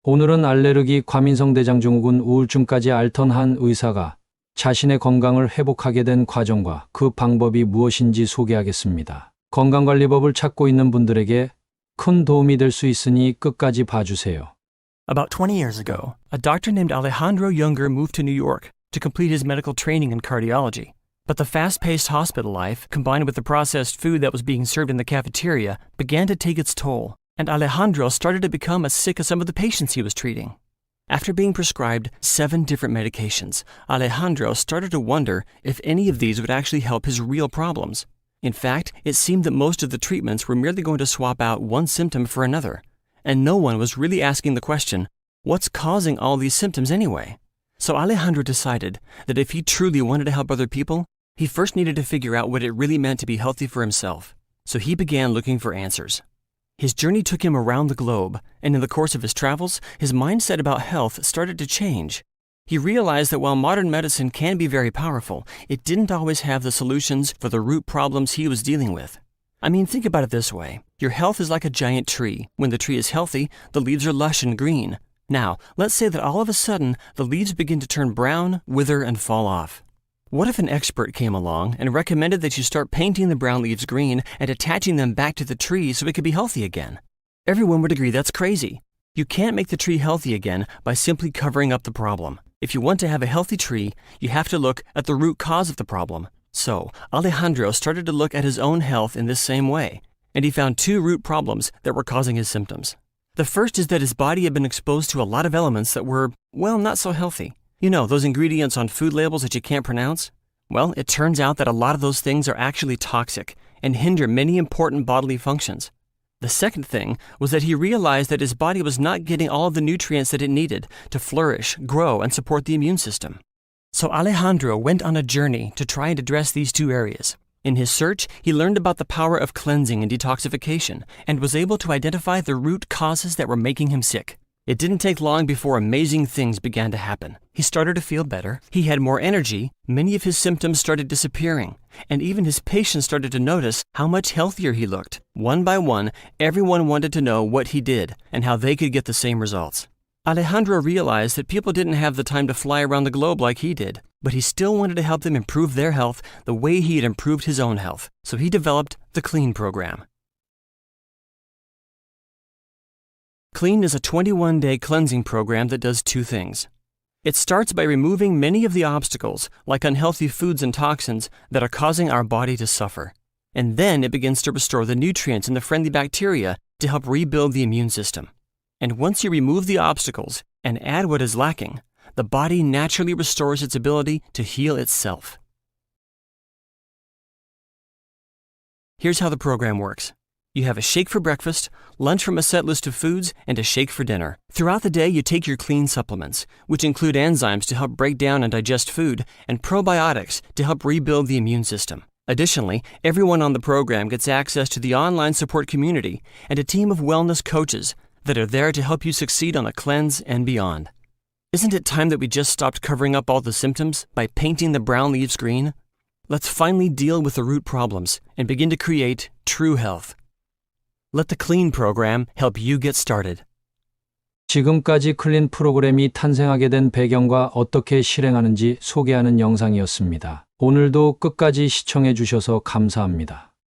오늘은 알레르기, 과민성대장증후군, 우울증까지 앓던 한 의사가 자신의 건강을 회복하게 된 과정과 그 방법이 무엇인지 소개하겠습니다. 건강관리법을 찾고 있는 분들에게 큰 도움이 될 수 있으니 끝까지 봐주세요. About 20 years ago, a doctor named Alejandro Younger moved to New York to complete his medical training in cardiology. But the fast-paced hospital life, combined with the processed food that was being served in the cafeteria, began to take its toll, and Alejandro started to become as sick as some of the patients he was treating. After being prescribed 7 different medications, Alejandro started to wonder if any of these would actually help his real problems. In fact, it seemed that most of the treatments were merely going to swap out one symptom for another, and no one was really asking the question, what's causing all these symptoms anyway? So Alejandro decided that if he truly wanted to help other people, he first needed to figure out what it really meant to be healthy for himself. So he began looking for answers. His journey took him around the globe, and in the course of his travels, his mindset about health started to change. He realized that while modern medicine can be very powerful, it didn't always have the solutions for the root problems he was dealing with. I mean, think about it this way. Your health is like a giant tree. When the tree is healthy, the leaves are lush and green. Now, let's say that all of a sudden, the leaves begin to turn brown, wither, and fall off. What if an expert came along and recommended that you start painting the brown leaves green and attaching them back to the tree so it could be healthy again? Everyone would agree that's crazy. You can't make the tree healthy again by simply covering up the problem. If you want to have a healthy tree, you have to look at the root cause of the problem. So, Alejandro started to look at his own health in this same way, and he found 2 root problems that were causing his symptoms. The first is that his body had been exposed to a lot of elements that were, well, not so healthy. You know, those ingredients on food labels that you can't pronounce? Well, it turns out that a lot of those things are actually toxic and hinder many important bodily functions. The second thing was that he realized that his body was not getting all of the nutrients that it needed to flourish, grow, and support the immune system. So Alejandro went on a journey to try and address these 2 areas. In his search, he learned about the power of cleansing and detoxification and was able to identify the root causes that were making him sick. It didn't take long before amazing things began to happen. He started to feel better, he had more energy, many of his symptoms started disappearing, and even his patients started to notice how much healthier he looked. One by one, everyone wanted to know what he did and how they could get the same results. Alejandro realized that people didn't have the time to fly around the globe like he did, but he still wanted to help them improve their health the way he had improved his own health. So he developed the CLEAN program. CLEAN is a 21-day cleansing program that does 2 things. It starts by removing many of the obstacles, like unhealthy foods and toxins, that are causing our body to suffer. And then it begins to restore the nutrients and the friendly bacteria to help rebuild the immune system. And once you remove the obstacles and add what is lacking, the body naturally restores its ability to heal itself. Here's how the program works. You have a shake for breakfast, lunch from a set list of foods, and a shake for dinner. Throughout the day, you take your CLEAN supplements, which include enzymes to help break down and digest food, and probiotics to help rebuild the immune system. Additionally, everyone on the program gets access to the online support community and a team of wellness coaches that are there to help you succeed on the cleanse and beyond. Isn't it time that we just stopped covering up all the symptoms by painting the brown leaves green? Let's finally deal with the root problems and begin to create true health. Let the CLEAN program help you get started. 지금까지 클린 프로그램이 탄생하게 된 배경과 어떻게 실행하는지 소개하는 영상이었습니다. 오늘도 끝까지 시청해 주셔서 감사합니다.